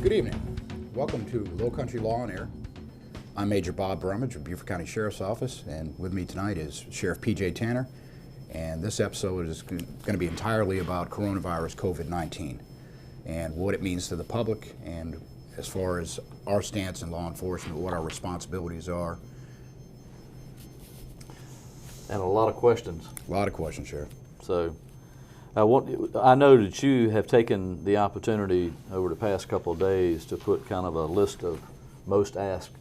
Good evening. Welcome to Lowcountry Law On Air. I'm Major Bob Bromage of Beaufort County Sheriff's Office, and with me tonight is Sheriff P.J. Tanner. And this episode is going to be entirely about coronavirus COVID-19 and what it means to the public, and as far as our stance in law enforcement, what our responsibilities are. And a lot of questions. A lot of questions, Sheriff. So I know that you have taken the opportunity over the past couple of days to put kind of a list of most asked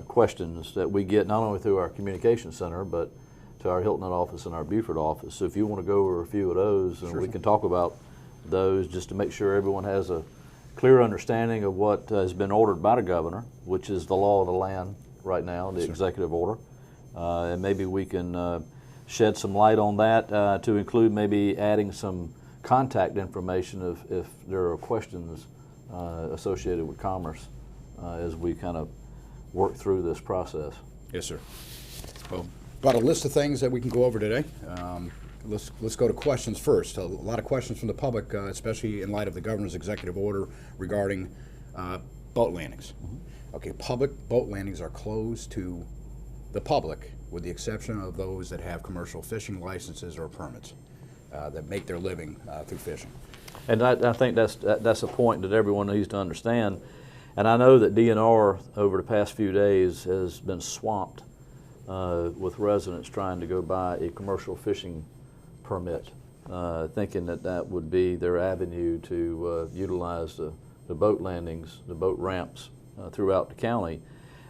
questions that we get not only through our communication center, but to our Hilton Head office and our Beaufort office. So if you want to go over a few of those, and we can talk about those just to make sure everyone has a clear understanding of what has been ordered by the governor, which is the law of the land right now, the executive order. And maybe we can shed some light on that to include maybe adding some contact information if there are questions associated with commerce as we kind of work through this process. Yes, sir. Well, about a list of things that we can go over today. Let's go to questions first. A lot of questions from the public, especially in light of the governor's executive order regarding boat landings. Okay, public boat landings are closed to the public with the exception of those that have commercial fishing licenses or permits that make their living through fishing. And I think that's a point that everyone needs to understand. And I know that DNR over the past few days has been swamped with residents trying to go buy a commercial fishing permit, thinking that that would be their avenue to utilize the boat landings, the boat ramps throughout the county.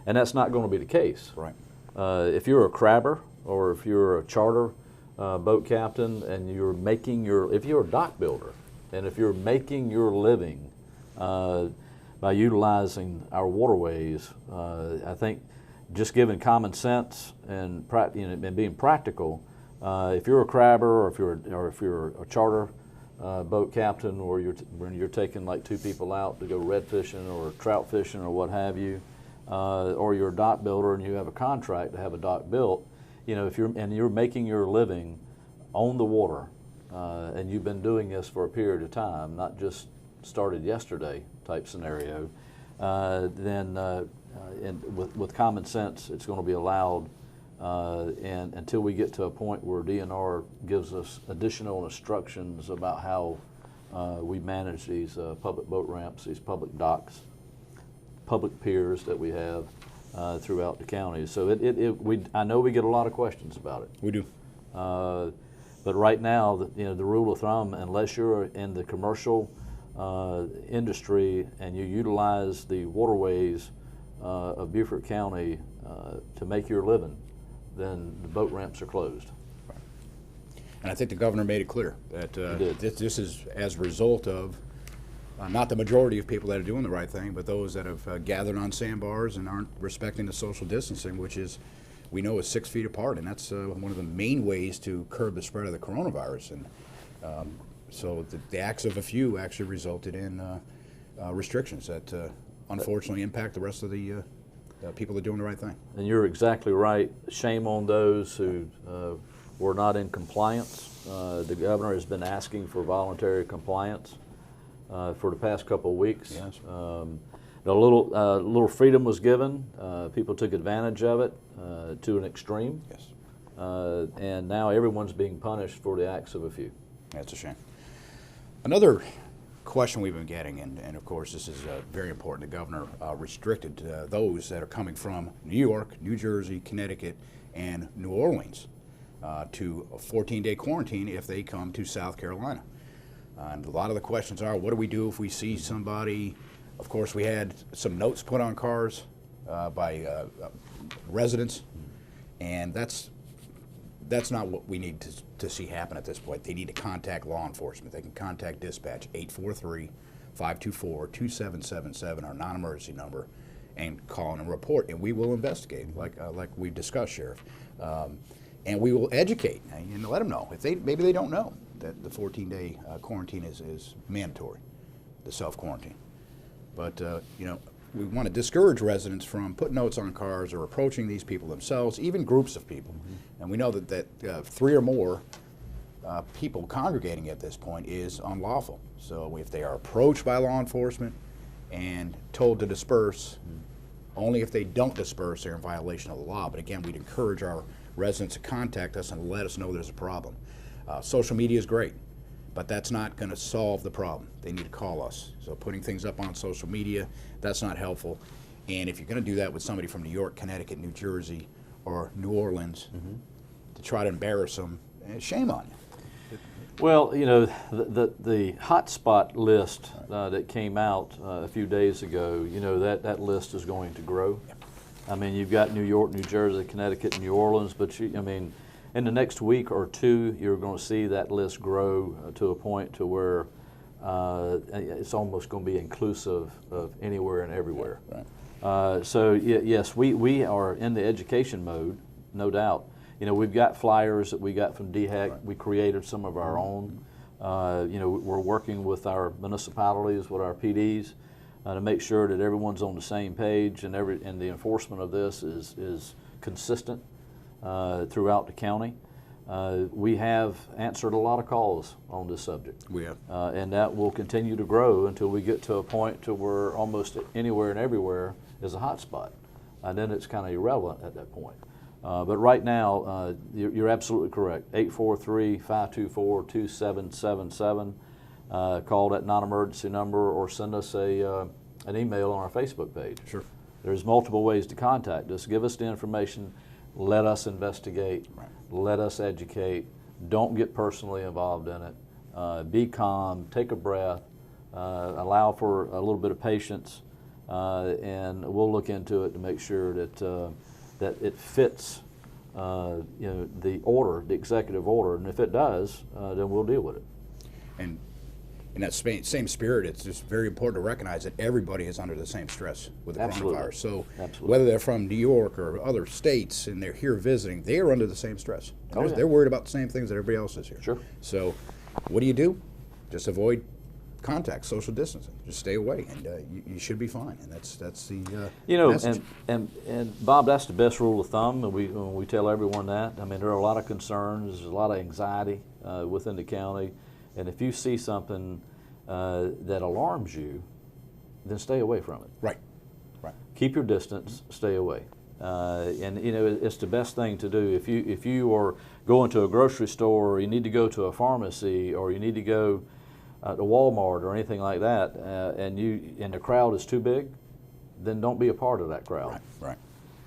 And that's not going to be the case. Right. If you're a crabber or if you're a charter boat captain and if you're a dock builder and if you're making your living by utilizing our waterways, I think just given common sense and being practical, if you're a crabber or if you're a charter boat captain, or when you're taking like 2 people out to go red fishing or trout fishing or what have you, or you're a dock builder and you have a contract to have a dock built, if you're making your living on the water, and you've been doing this for a period of time, not just started yesterday type scenario, then with common sense, it's going to be allowed, and until we get to a point where DNR gives us additional instructions about how we manage these public boat ramps, these public docks, public piers that we have throughout the county. So I know we get a lot of questions about it. We do. But right now, the rule of thumb, unless you're in the commercial industry and you utilize the waterways of Beaufort County to make your living, then the boat ramps are closed. Right. And I think the governor made it clear that this is as a result of not the majority of people that are doing the right thing, but those that have gathered on sandbars and aren't respecting the social distancing, which we know is 6 feet apart, and that's one of the main ways to curb the spread of the coronavirus. And so the acts of a few actually resulted in restrictions that unfortunately impact the rest of the people that are doing the right thing. And you're exactly right. Shame on those who were not in compliance. The governor has been asking for voluntary compliance for the past couple of weeks. Yes. A little freedom was given. People took advantage of it to an extreme. Yes. And now everyone's being punished for the acts of a few. That's a shame. Another question we've been getting, and of course this is very important, the governor restricted those that are coming from New York, New Jersey, Connecticut, and New Orleans to a 14-day quarantine if they come to South Carolina. And a lot of the questions are, what do we do if we see somebody? Of course, we had some notes put on cars by residents, and that's not what we need to see happen at this point. They need to contact law enforcement. They can contact dispatch 843-524-2777, our non-emergency number, and call in and report, and we will investigate, like we've discussed, Sheriff. And we will educate and let them know if maybe they don't know that the 14-day quarantine is mandatory, the self-quarantine. But we want to discourage residents from putting notes on cars or approaching these people themselves, even groups of people. Mm-hmm. And we know that 3 or more people congregating at this point is unlawful. So if they are approached by law enforcement, and told to disperse. Only if they don't disperse, they're in violation of the law. But again, we'd encourage our residents to contact us and let us know there's a problem. Social media is great, but that's not going to solve the problem. They need to call us. So putting things up on social media, that's not helpful. And if you're going to do that with somebody from New York, Connecticut, New Jersey, or New Orleans, to try to embarrass them, shame on you. Well, you know, the hotspot list that came out a few days ago, you know, that list is going to grow. I mean, you've got New York, New Jersey, Connecticut, New Orleans, but I mean, in the next week or two, you're going to see that list grow to a point to where it's almost going to be inclusive of anywhere and everywhere. Right. So yes, we are in the education mode, no doubt. You know, we've got flyers that we got from DHEC. Right. We created some of our own. You know, we're working with our municipalities, with our PDs, to make sure that everyone's on the same page, and the enforcement of this is consistent throughout the county. We have answered a lot of calls on this subject. We have. And that will continue to grow until we get to a point to where almost anywhere and everywhere is a hot spot. And then it's kind of irrelevant at that point. But right now, you're absolutely correct. 843-524-2777. Call that non-emergency number or send us an email on our Facebook page. Sure. There's multiple ways to contact us. Give us the information. Let us investigate. Right. Let us educate. Don't get personally involved in it. Be calm. Take a breath. Allow for a little bit of patience, and we'll look into it to make sure that that it fits, you know, the order, the executive order, and if it does, then we'll deal with it. And in that same spirit, it's just very important to recognize that everybody is under the same stress with the coronavirus. So whether they're from New York or other states and they're here visiting, they are under the same stress. They're worried about the same things that everybody else is here. Sure. So what do? Just avoid contact, social distancing. Just stay away, and you should be fine. And that's the you know, message. and Bob, that's the best rule of thumb, and we tell everyone that. I mean, there are a lot of concerns, there's a lot of anxiety within the county, and if you see something that alarms you, then stay away from it. Right. Keep your distance, stay away. And you know, it's the best thing to do. If you are going to a grocery store, or you need to go to a pharmacy, or you need to go to Walmart or anything like that, and the crowd is too big, then don't be a part of that crowd. Right.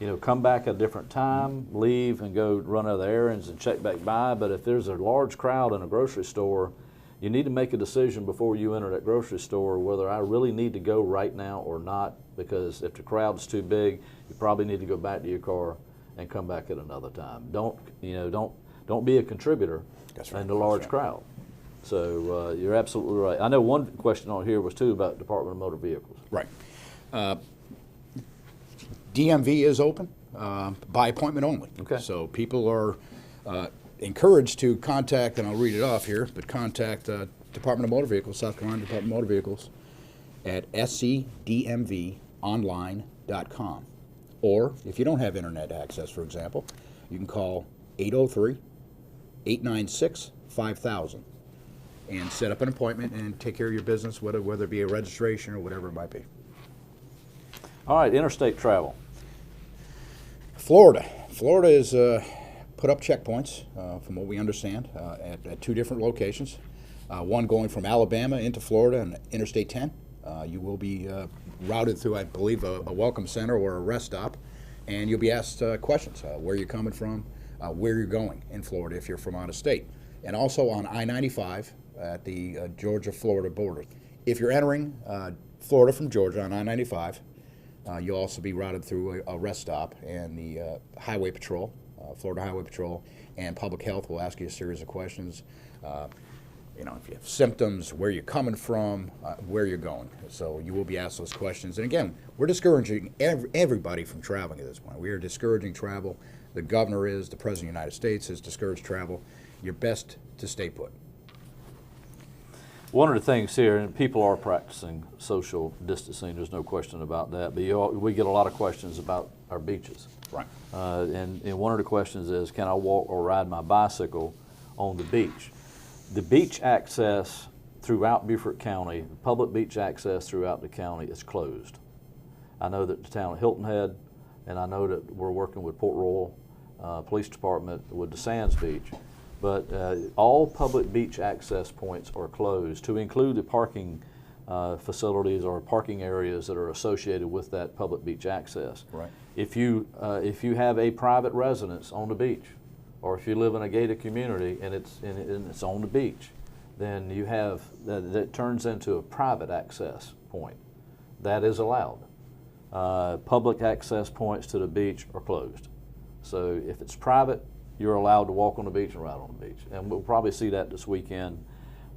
You know, come back at a different time, leave and go run other errands and check back by. But if there's a large crowd in a grocery store, you need to make a decision before you enter that grocery store whether I really need to go right now or not, because if the crowd's too big, you probably need to go back to your car and come back at another time. Don't be a contributor in the large crowd. So you're absolutely right. I know one question on here was too about Department of Motor Vehicles. Right. DMV is open by appointment only. Okay. So people are encouraged to contact, and I'll read it off here, but contact Department of Motor Vehicles, South Carolina Department of Motor Vehicles, at scdmvonline.com. Or if you don't have internet access, for example, you can call 803-896-5000 and set up an appointment and take care of your business, whether it be a registration or whatever it might be. All right, interstate travel. Florida is put up checkpoints, from what we understand, at two different locations. One going from Alabama into Florida on Interstate 10. You will be routed through, I believe, a welcome center or a rest stop, and you'll be asked questions, where you're coming from, where you're going in Florida if you're from out of state. And also on I-95 at the Georgia-Florida border. If you're entering Florida from Georgia on I-95, you'll also be routed through a rest stop, and the Highway Patrol, Florida Highway Patrol, and Public Health will ask you a series of questions. You know, if you have symptoms, where you're coming from, where you're going. So you will be asked those questions. And again, we're discouraging everybody from traveling at this point. We are discouraging travel. The governor is, the President of the United States has discouraged travel. You're best to stay put. One of the things here, and people are practicing social distancing, there's no question about that, but we get a lot of questions about our beaches. Right. And one of the questions is, can I walk or ride my bicycle on the beach? The beach access throughout Beaufort County, public beach access throughout the county is closed. I know that the town of Hilton Head, and I know that we're working with Port Royal Police Department with the Sands Beach, but all public beach access points are closed, to include the parking facilities or parking areas that are associated with that public beach access. Right. If you have a private residence on the beach, or if you live in a gated community and it's on the beach, then you have that turns into a private access point. That is allowed. Public access points to the beach are closed. So if it's private, you're allowed to walk on the beach and ride on the beach. And we'll probably see that this weekend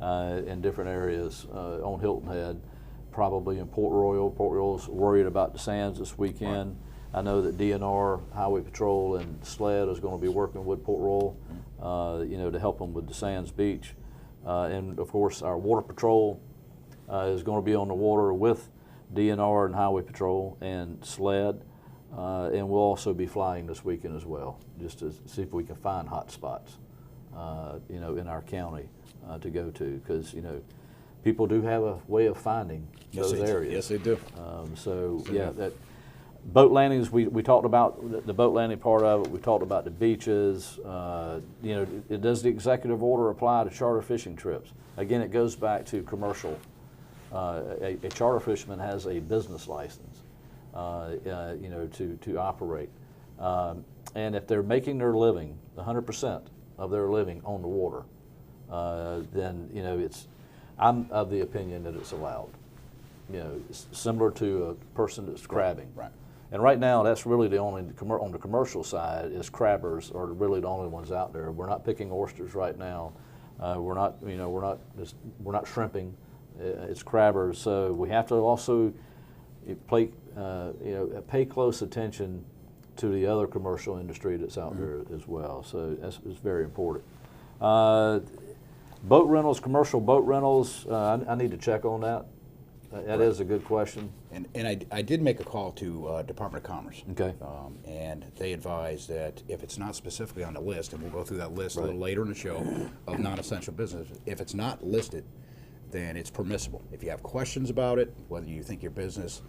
in different areas on Hilton Head, probably in Port Royal. Port Royal's worried about the Sands this weekend. Right. I know that DNR, Highway Patrol, and SLED is going to be working with Port Royal, to help them with the Sands Beach. And of course, our Water Patrol is going to be on the water with DNR and Highway Patrol and SLED. And we'll also be flying this weekend as well, just to see if we can find hot spots, in our county to go to, because people do have a way of finding those areas. Yes, they do. That boat landings, we talked about the boat landing part of it. We talked about the beaches. Does the executive order apply to charter fishing trips? Again, it goes back to commercial. A charter fisherman has a business license. To operate. And if they're making their living, 100% of their living on the water, then, I'm of the opinion that it's allowed. It's similar to a person that's crabbing. Right. And right now, that's really the only, on the commercial side, is crabbers are really the only ones out there. We're not picking oysters right now. We're not shrimping. It's crabbers. So we have to also pay close attention to the other commercial industry that's out there as well. So that's very important. Boat rentals, commercial boat rentals, I need to check on that. That is a good question. And I did make a call to Department of Commerce. Okay. And they advised that if it's not specifically on the list, and we'll go through that list a little later in the show of non-essential business, if it's not listed, then it's permissible. If you have questions about it, whether you think your business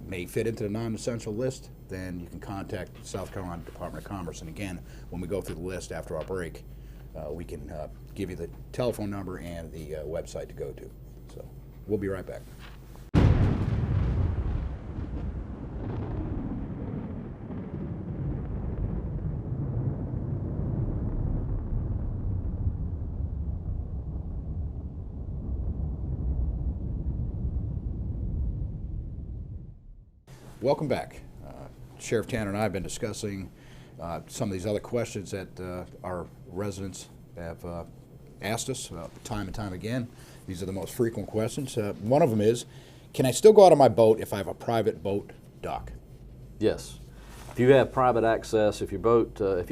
may fit into the non-essential list, then you can contact South Carolina Department of Commerce. And again, when we go through the list after our break, we can give you the telephone number and the website to go to. So we'll be right back. Welcome back. Sheriff Tanner and I have been discussing some of these other questions that our residents have asked us time and time again. These are the most frequent questions. One of them is, can I still go out on my boat if I have a private boat dock? Yes. If you have private access, if you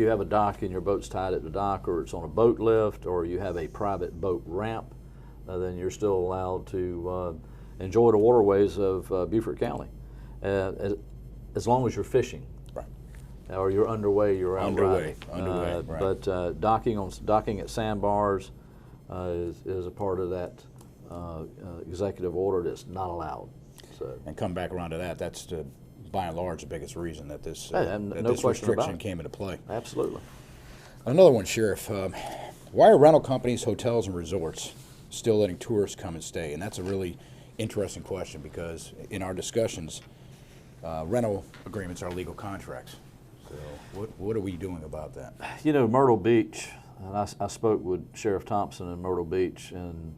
have a dock and your boat's tied at the dock, or it's on a boat lift, or you have a private boat ramp, then you're still allowed to enjoy the waterways of Beaufort County. As long as you're fishing, right, or you're underway, you're out riding. Right. But docking at sandbars is a part of that executive order that's not allowed. So, and come back around to that. That's by and large the biggest reason that this this restriction came into play. Absolutely. Another one, Sheriff. Why are rental companies, hotels, and resorts still letting tourists come and stay? And that's a really interesting question, because in our discussions, rental agreements are legal contracts. So what are we doing about that? Myrtle Beach, and I spoke with Sheriff Thompson in Myrtle Beach, and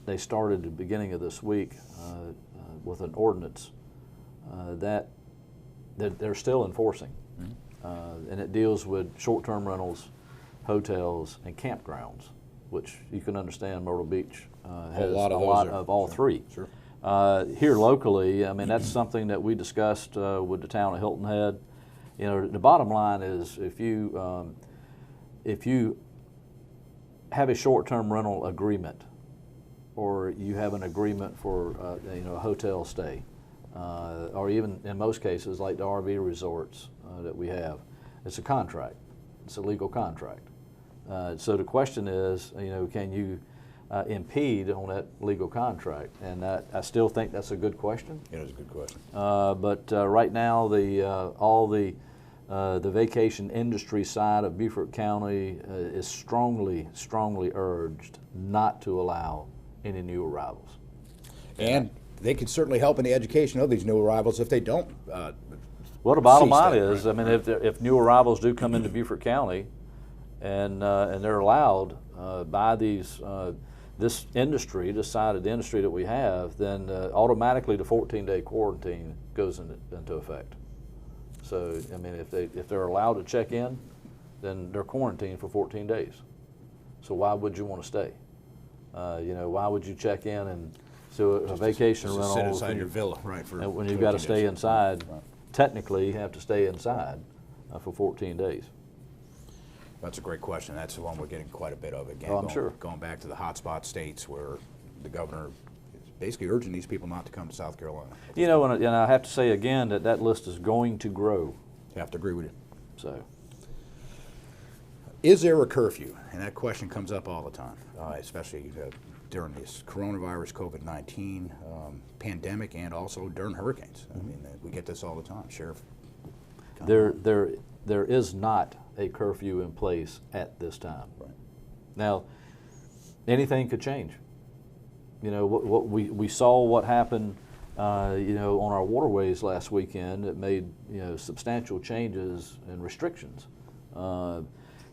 they started at the beginning of this week with an ordinance that they're still enforcing. And it deals with short-term rentals, hotels, and campgrounds, which you can understand Myrtle Beach has a lot of all three. Sure. Here locally, I mean, that's something that we discussed with the town of Hilton Head. The bottom line is, if you have a short-term rental agreement, or you have an agreement for a hotel stay, or even in most cases like the RV resorts that we have, it's a contract. It's a legal contract. So the question is, can you impede on that legal contract? And I still think that's a good question. It is a good question. But right now, all the vacation industry side of Beaufort County is strongly urged not to allow any new arrivals. And they could certainly help in the education of these new arrivals if they don't. Well, the bottom cease line that, is, right? I mean, if new arrivals do come into Beaufort County, and they're allowed by this industry, this side of the industry that we have, then automatically the 14-day quarantine goes into effect. So, I mean, if they're allowed to check in, then they're quarantined for 14 days. So why would you want to stay? You know, why would you check in and so a vacation rental? Sit inside your villa, right? For when you've got to 14 stay days. inside, Right. technically you have to stay inside for 14 days. That's a great question. That's the one we're getting quite a bit of again. Oh, I'm sure. Going back to the hotspot states where the governor is basically urging these people not to come to South Carolina. You know, and I have to say again that list is going to grow. I have to agree with you. So, Is there a curfew? And that question comes up all the time, especially during this coronavirus, COVID-19 pandemic, and also during hurricanes. I mean, we get this all the time. Sheriff? there is not a curfew in place at this time. Right. Now, anything could change. You know, what we saw what happened, you know, on our waterways last weekend. It made, you know, substantial changes and restrictions.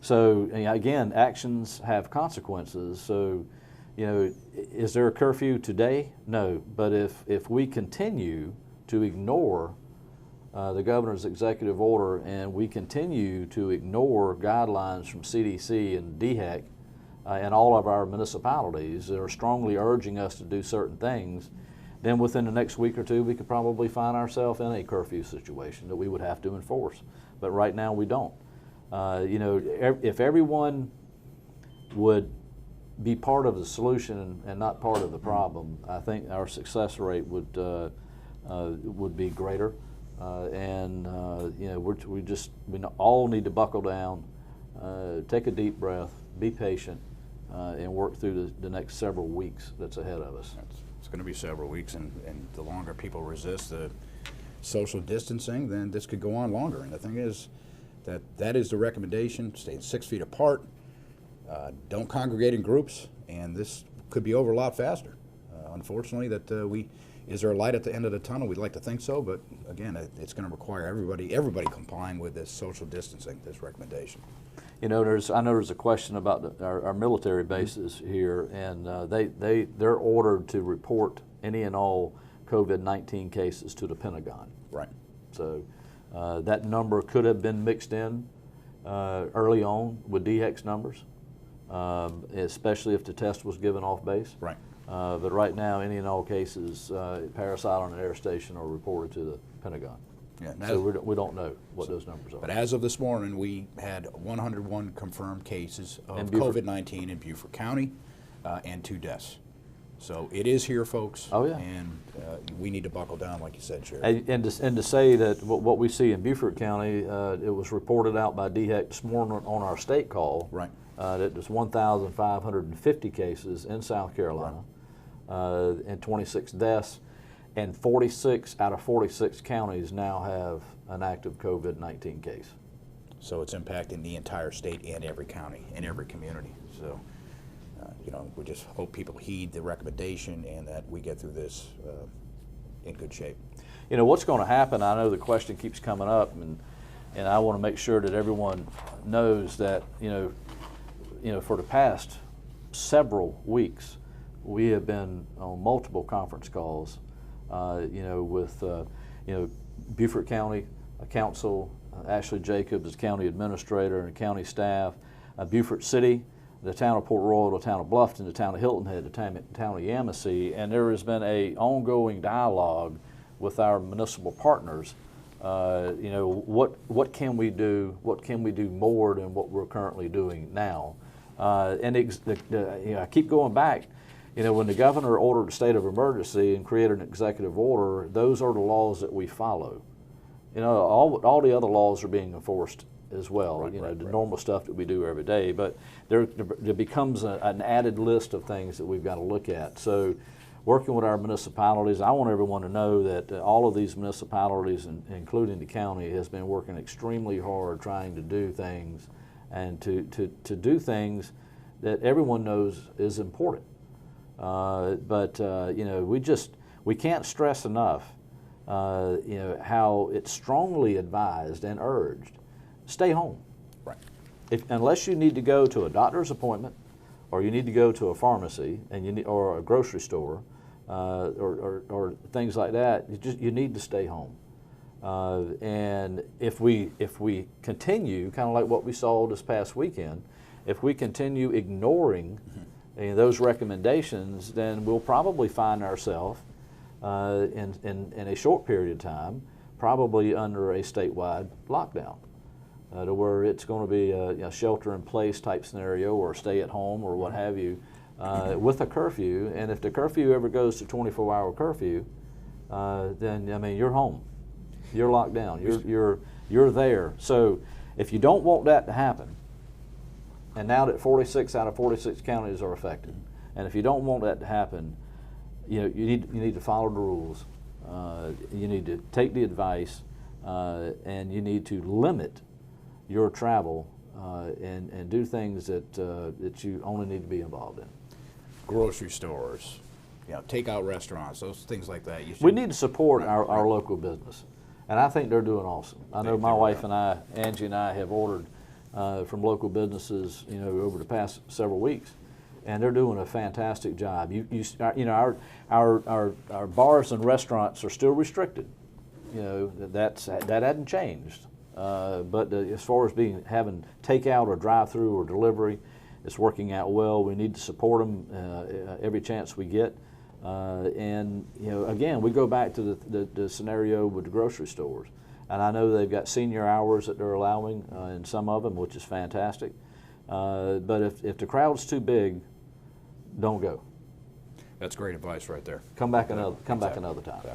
So again, actions have consequences. So, you know, is there a curfew today? No. But if we continue to ignore the governor's executive order and we continue to ignore guidelines from CDC and DHEC and all of our municipalities that are strongly urging us to do certain things, then within the next week or two we could probably find ourselves in a curfew situation that we would have to enforce. But right now we don't. You know, if everyone would be part of the solution and not part of the problem, I think our success rate would be greater. You know, we all need to buckle down, take a deep breath, be patient, and work through the next several weeks that's ahead of us. It's going to be several weeks, and the longer people resist the social distancing, then this could go on longer. And the thing is that is the recommendation: stay 6 feet apart, don't congregate in groups, and this could be over a lot faster. Unfortunately, is there a light at the end of the tunnel? We'd like to think so, but again, it's going to require everybody complying with this social distancing, this recommendation. You know, I know there's a question about our military bases here, and they're ordered to report any and all COVID-19 cases to the Pentagon. Right. So that number could have been mixed in early on with DHEC's numbers, especially if the test was given off base. Right. But right now, any and all cases parasite on an air station are reported to the Pentagon. Yeah, so we don't know what those numbers are. But as of this morning, we had 101 confirmed cases of COVID-19 in Beaufort County and 2 deaths. So it is here, folks. Oh, yeah. And we need to buckle down, like you said, Sheriff. And to say that what we see in Beaufort County, it was reported out by DHEC this morning on our state call. Right. That there's 1,550 cases in South Carolina, and 26 deaths, and 46 out of 46 counties now have an active COVID-19 case. So it's impacting the entire state and every county and every community. So, you know, we just hope people heed the recommendation and that we get through this in good shape. You know, what's going to happen, I know the question keeps coming up, and I want to make sure that everyone knows that, you know, for the past several weeks, we have been on multiple conference calls, you know, with, you know, Beaufort County Council, Ashley Jacobs as county administrator and county staff, Beaufort City, the town of Port Royal, the town of Bluffton, the town of Hilton Head, the town of Yamasee, and there has been an ongoing dialogue with our municipal partners. You know, what can we do? What can we do more than what we're currently doing now? And you know, I keep going back. You know, when the governor ordered a state of emergency and created an executive order, those are the laws that we follow. all the other laws are being enforced as well. Right, the right. normal stuff that we do every day, but there becomes an added list of things that we've got to look at. So, working with our municipalities, I want everyone to know that all of these municipalities, including the county, has been working extremely hard trying to do things and to do things that everyone knows is important. But we can't stress enough, how it's strongly advised and urged, stay home. Right. Unless you need to go to a doctor's appointment, or you need to go to a pharmacy or a grocery store, or things like that, you need to stay home. And if we continue, kind of like what we saw this past weekend, if we continue ignoring those recommendations, then we'll probably find ourselves in a short period of time, probably under a statewide lockdown, to where it's going to be a shelter-in-place type scenario, or stay at home, or what have you, with a curfew. And if the curfew ever goes to 24-hour curfew, then you're home, you're locked down, you're there. So if you don't want that to happen, and now that 46 out of 46 counties are affected, and if you don't want that to happen, you need to follow the rules. You need to take the advice, and you need to limit your travel and do things that you only need to be involved in. Grocery stores, takeout restaurants, those things like that. We need to support our local business, and I think they're doing awesome. I know my wife and I, Angie and I, have ordered from local businesses, over the past several weeks, and they're doing a fantastic job. Our bars and restaurants are still restricted. That hadn't changed. But as far as having takeout or drive-through or delivery, it's working out well. We need to support them every chance we get. And again, we go back to the scenario with the grocery stores. And I know they've got senior hours that they're allowing in some of them, which is fantastic. But if the crowd's too big, don't go. That's great advice right there. Come back another time. Exactly.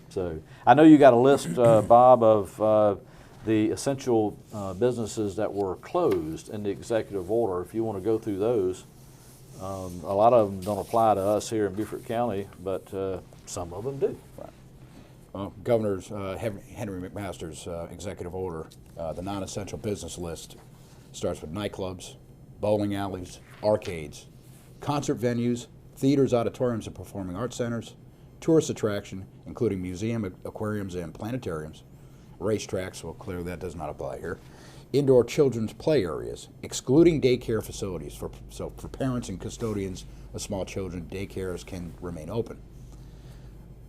So I know you got a list, Bob, of the essential businesses that were closed in the executive order. If you want to go through those, a lot of them don't apply to us here in Beaufort County, but some of them do. Right. Governor's Henry McMaster's executive order, the non-essential business list starts with nightclubs, bowling alleys, arcades, concert venues, theaters, auditoriums, and performing arts centers, tourist attraction, including museum, aquariums, and planetariums, racetracks, well, clearly that does not apply here, indoor children's play areas, excluding daycare facilities. So for parents and custodians of small children, daycares can remain open.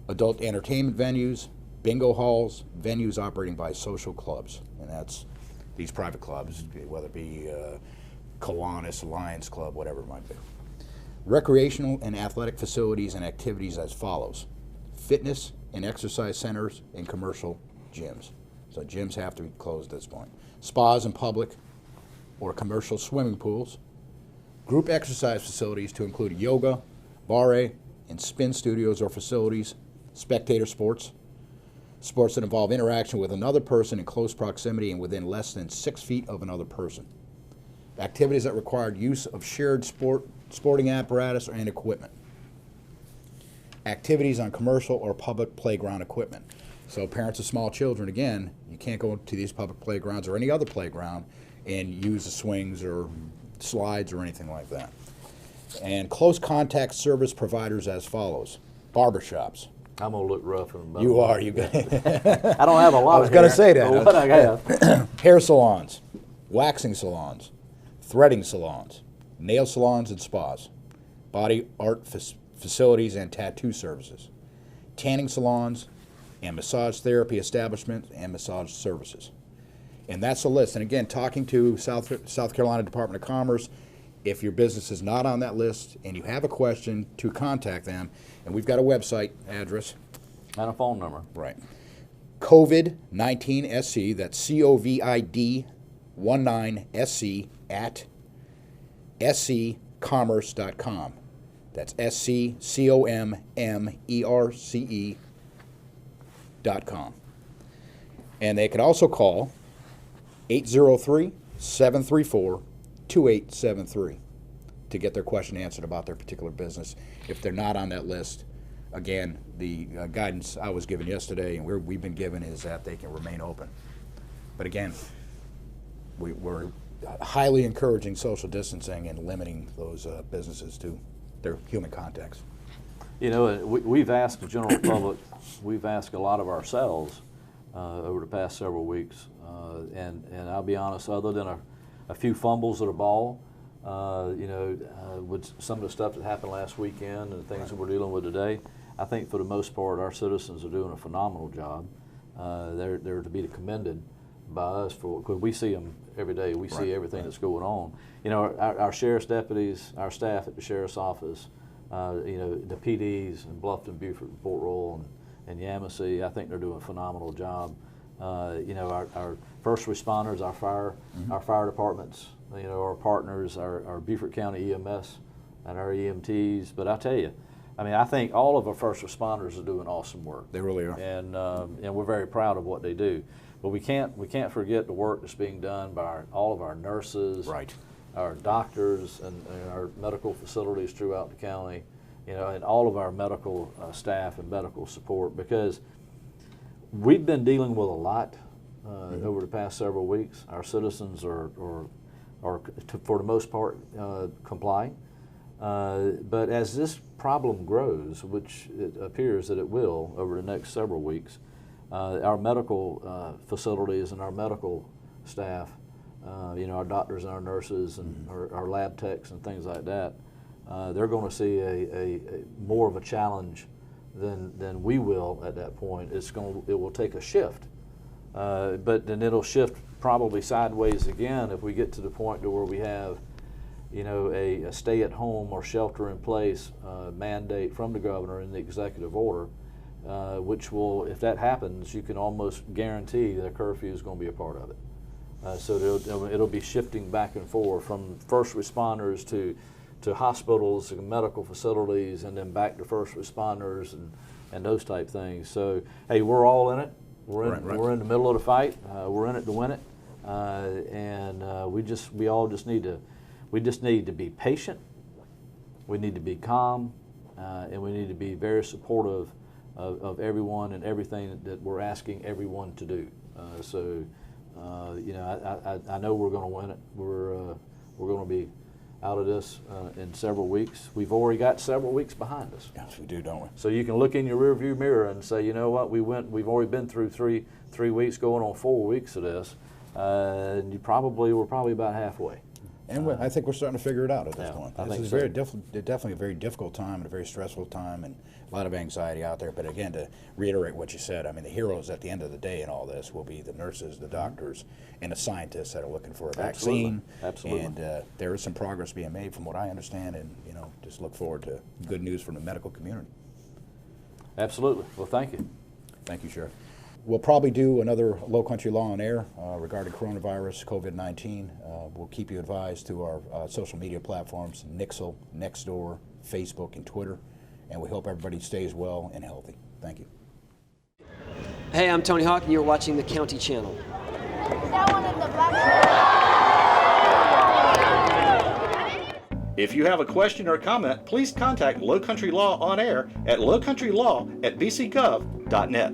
Adult entertainment venues, bingo halls, venues operating by social clubs, and that's these private clubs, whether it be Kiwanis, Lions Club, whatever it might be. Recreational and athletic facilities and activities as follows: fitness and exercise centers and commercial gyms. So gyms have to be closed at this point. Spas and public or commercial swimming pools. Group exercise facilities to include yoga, barre, and spin studios or facilities. Spectator sports. Sports that involve interaction with another person in close proximity and within less than 6 feet of another person. Activities that require use of shared sporting apparatus and equipment. Activities on commercial or public playground equipment. So parents of small children, again, you can't go to these public playgrounds or any other playground and use the swings or slides or anything like that. And close contact service providers as follows: barbershops. I'm gonna look rough in the You are. You got. I don't have a lot. I was going to say that. What I have. Hair salons, waxing salons, threading salons, nail salons and spas, body art facilities and tattoo services, tanning salons, and massage therapy establishments and massage services. And that's the list. And again, talking to South Carolina Department of Commerce, if your business is not on that list and you have a question, to contact them. And we've got a website address. And a phone number. Right. COVID-19 SC, that's COVID 19 SC at scommerce.com. That's SCCOMMERCE.com. And they can also call 803-734-2873 to get their question answered about their particular business. If they're not on that list, again, the guidance I was given yesterday and we've been given is that they can remain open. But again, we're highly encouraging social distancing and limiting those businesses to their human contacts. You know, we've asked the general public, we've asked a lot of ourselves over the past several weeks, and I'll be honest, other than a few fumbles of the ball, with some of the stuff that happened last weekend and the things that we're dealing with today, I think for the most part our citizens are doing a phenomenal job. They're to be commended by us because we see them every day. We see everything that's going on. You know, our sheriff's deputies, our staff at the sheriff's office, the PDs in Bluffton, Beaufort, and Port Royal, and Yamasee, I think they're doing a phenomenal job. Our first responders, our fire departments, our partners, our Beaufort County EMS and our EMTs. But I tell you, I think all of our first responders are doing awesome work. They really are. And we're very proud of what they do. But we can't forget the work that's being done by all of our nurses, our doctors, and our medical facilities throughout the county, and all of our medical staff and medical support, because we've been dealing with a lot over the past several weeks. Our citizens are for the most part, complying. But as this problem grows, which it appears that it will over the next several weeks, our medical facilities and our medical staff, our doctors and our nurses and our lab techs and things like that, they're going to see a more of a challenge than we will at that point. It will take a shift, but then it'll shift probably sideways again if we get to the point to where we have, a stay-at-home or shelter-in-place mandate from the governor in the executive order, which will, if that happens, you can almost guarantee that a curfew is going to be a part of it. So it'll be shifting back and forth from first responders to hospitals and medical facilities, and then back to first responders and those type things. So, hey, we're all in it. We're in the middle of the fight. We're in it to win it, and we all just need to be patient. We need to be calm, and we need to be very supportive of everyone and everything that we're asking everyone to do. I know we're going to win it. We're going to be out of this in several weeks. We've already got several weeks behind us. Yes, we do, don't we? So you can look in your rearview mirror and say, you know what, we've already been through three weeks, going on 4 weeks of this, and we're probably about halfway. And I think we're starting to figure it out at this point. I think This is definitely a very difficult time and a very stressful time and a lot of anxiety out there. But again, to reiterate what you said, the heroes at the end of the day in all this will be the nurses, the doctors, and the scientists that are looking for a vaccine. Absolutely. And there is some progress being made from what I understand, and just look forward to good news from the medical community. Absolutely. Well, thank you. Thank you, Sheriff. We'll probably do another Lowcountry Law On Air regarding coronavirus, COVID-19. We'll keep you advised through our social media platforms, Nixle, Nextdoor, Facebook, and Twitter. And we hope everybody stays well and healthy. Thank you. Hey, I'm Tony Hawk, and you're watching the County Channel. If you have a question or comment, please contact Lowcountry Law On Air at lowcountrylaw@bcgov.net.